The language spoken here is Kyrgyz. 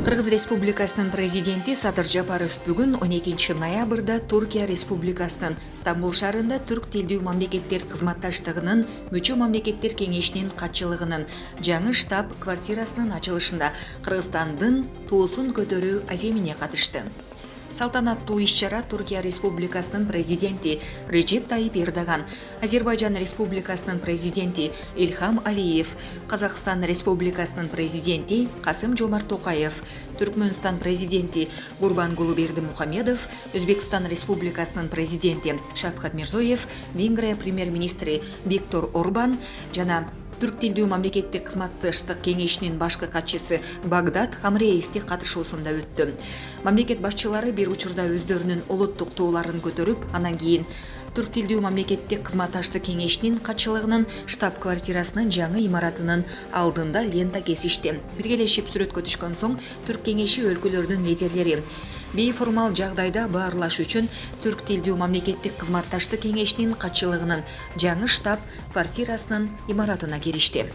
Кыргыз Республикасынын президенти Садыр Жапаров бүгүн 12 ноябрда Туркия Республикасынын Стамбул шаарында түрк тилдүү мамлекеттер кызматташтыгынын мүчө мамлекеттер кеңешинин катчылыгынын жаңы штаб квартирасынын ачылышында Кыргызстандын туусун көтөрүү аземине катышты. Салтанаттуу иш-чара Туркия Республикасынын президенти Режеп Тайип Эрдоган, Азербайжан Республикасынын президенти Ильхам Алиев, Казакстан Республикасынын президенти Касым Жомарт Токаев, Түркмөнстан президенти Гурбангулы Бердимухамедов, Өзбекстан Республикасынын президенти Шавкат Мирзоев, Венгрия премьер-министри Виктор Орбан жана Түрк тилдүү мамлекеттик кызматташтык кеңешинин башкы катчысы Багдад Хамреевди катышуусунда өттү. Мамлекет башчылары бир учурда өздөрүнүн улуттук тууларын көтөрүп, анан кийин Түрк тилдүү мамлекеттик кызматташтык кеңешинин катчылыгынын штаб-квартирасынын жаңы имаратынын алдында лента кесишти. Биргелешип сүрөткө түшкөн соң Түрк кеңеши өлкөлөрүнүн лидерлери бейформал жагдайда баарлаш үчүн Түрк тилдүү мамлекеттик кызматташтык кеңешинин катчылыгынын жаңы штаб квартирасынын имаратына киришти.